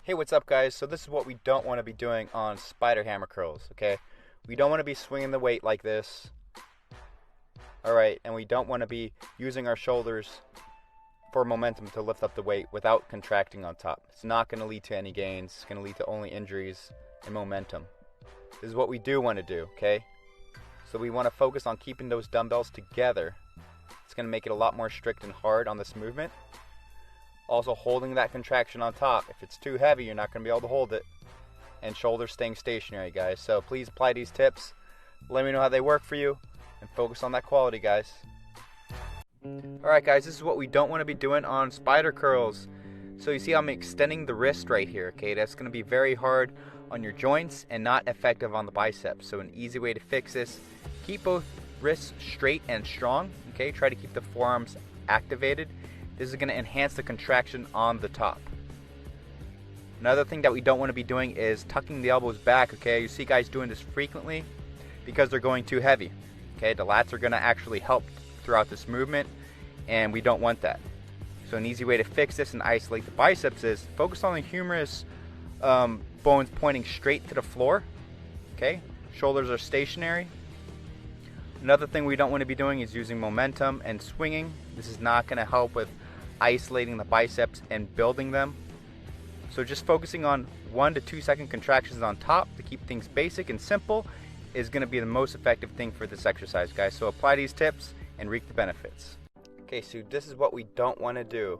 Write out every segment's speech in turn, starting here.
Hey, what's up, guys? So this is what we don't want to be doing on spider hammer curls, okay? We don't want to be swinging the weight like this, all right? And we don't want to be using our shoulders for momentum to lift up the weight without contracting on top. It's not going to lead to any gains. It's going to lead to only injuries and momentum. This is what we do want to do, okay? So we want to focus on keeping those dumbbells together. It's going to make it a lot more strict and hard on this movement. Also holding that contraction on top. If it's too heavy, you're not going to be able to hold it. And shoulders staying stationary, guys. So please apply these tips. Let me know how they work for you. And focus on that quality, guys. Alright, guys, this is what we don't want to be doing on spider curls. So you see I'm extending the wrist right here, okay? That's going to be very hard on your joints and not effective on the biceps. So an easy way to fix this, keep both wrists straight and strong, okay? Try to keep the forearms activated. This is going to enhance the contraction on the top. Another thing that we don't want to be doing is tucking the elbows back, okay? You see guys doing this frequently because they're going too heavy, okay? The lats are going to actually help throughout this movement, and we don't want that. So an easy way to fix this and isolate the biceps is focus on the humerus bones pointing straight to the floor, okay? Shoulders are stationary. Another thing we don't want to be doing is using momentum and swinging. This is not going to help with isolating the biceps and building them. So just focusing on 1 to 2 second contractions on top to keep things basic and simple is going to be the most effective thing for this exercise, guys. So apply these tips and reap the benefits. Okay, so this is what we don't want to do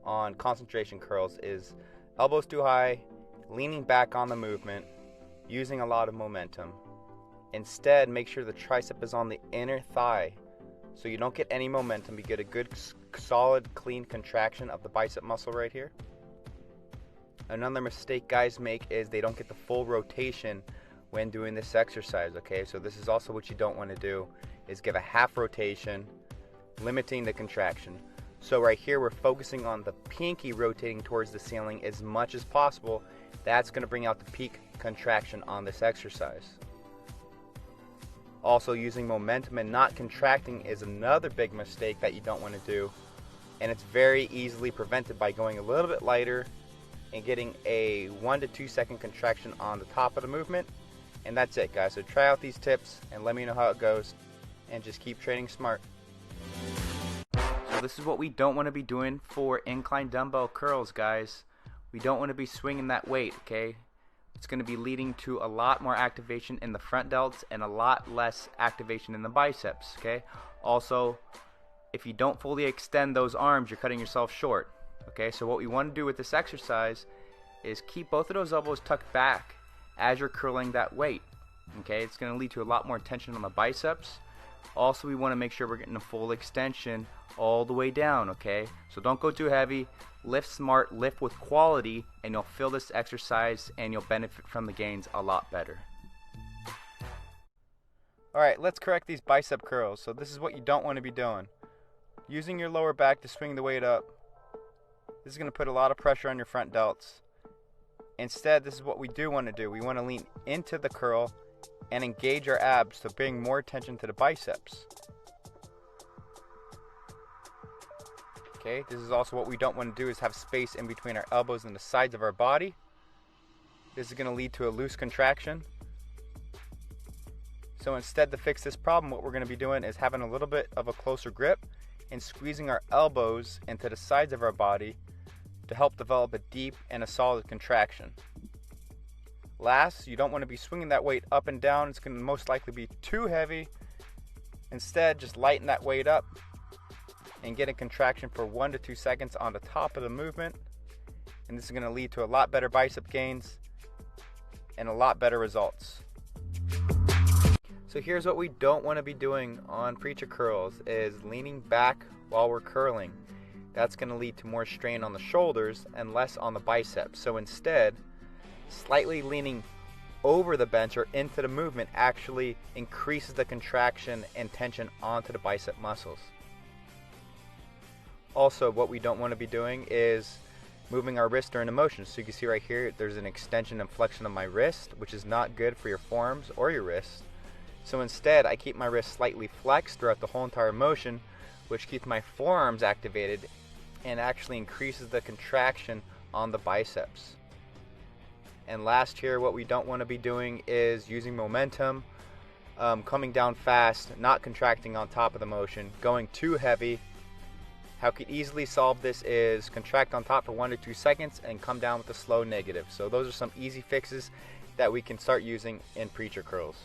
on concentration curls is elbows too high, leaning back on the movement, using a lot of momentum. Instead, make sure the tricep is on the inner thigh so you don't get any momentum. You get a good, solid, clean contraction of the bicep muscle right here. Another mistake guys make is they don't get the full rotation when doing this exercise, okay? So this is also what you don't want to do is give a half rotation, limiting the contraction. So right here, we're focusing on the pinky rotating towards the ceiling as much as possible. That's going to bring out the peak contraction on this exercise. Also, using momentum and not contracting is another big mistake that you don't want to do. And it's very easily prevented by going a little bit lighter and getting a 1 to 2 second contraction on the top of the movement. And that's it, guys. So try out these tips and let me know how it goes. And just keep training smart. So this is what we don't want to be doing for incline dumbbell curls, guys. We don't want to be swinging that weight, okay? It's going to be leading to a lot more activation in the front delts and a lot less activation in the biceps, okay? Also, if you don't fully extend those arms, you're cutting yourself short, okay? So what we want to do with this exercise is keep both of those elbows tucked back as you're curling that weight, okay? It's going to lead to a lot more tension on the biceps. Also, we want to make sure we're getting a full extension all the way down, okay? So don't go too heavy. Lift smart, lift with quality, and you'll feel this exercise and you'll benefit from the gains a lot better. Alright, let's correct these bicep curls. So this is what you don't want to be doing. Using your lower back to swing the weight up. This is going to put a lot of pressure on your front delts. Instead, this is what we do want to do. We want to lean into the curl and engage our abs to bring more attention to the biceps. Okay, this is also what we don't want to do is have space in between our elbows and the sides of our body. This is going to lead to a loose contraction. So instead, to fix this problem, what we're going to be doing is having a little bit of a closer grip and squeezing our elbows into the sides of our body to help develop a deep and a solid contraction. Last, you don't want to be swinging that weight up and down. It's going to most likely be too heavy. Instead, just lighten that weight up and get a contraction for 1 to 2 seconds on the top of the movement. And this is going to lead to a lot better bicep gains and a lot better results. So here's what we don't want to be doing on preacher curls is leaning back while we're curling. That's going to lead to more strain on the shoulders and less on the biceps. So instead, slightly leaning over the bench or into the movement actually increases the contraction and tension onto the bicep muscles. Also, what we don't want to be doing is moving our wrist during the motion. So you can see right here, there's an extension and flexion of my wrist, which is not good for your forearms or your wrists. So instead, I keep my wrist slightly flexed throughout the whole entire motion, which keeps my forearms activated and actually increases the contraction on the biceps. And last here, what we don't want to be doing is using momentum, coming down fast, not contracting on top of the motion, going too heavy. How we could easily solve this is contract on top for 1 to 2 seconds and come down with a slow negative. So those are some easy fixes that we can start using in preacher curls.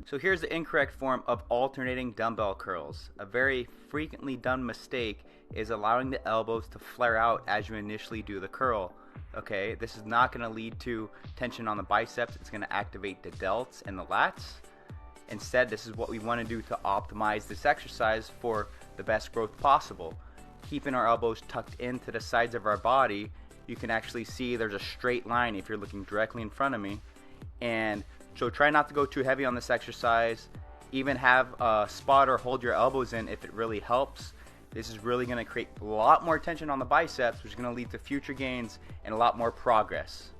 So here's the incorrect form of alternating dumbbell curls. A very frequently done mistake is allowing the elbows to flare out as you initially do the curl. Okay, this is not going to lead to tension on the biceps. It's going to activate the delts and the lats. Instead, this is what we want to do to optimize this exercise for the best growth possible. Keeping our elbows tucked into the sides of our body, you can actually see there's a straight line if you're looking directly in front of me. And so try not to go too heavy on this exercise. Even have a spotter hold your elbows in if it really helps. This is really going to create a lot more tension on the biceps, which is going to lead to future gains and a lot more progress.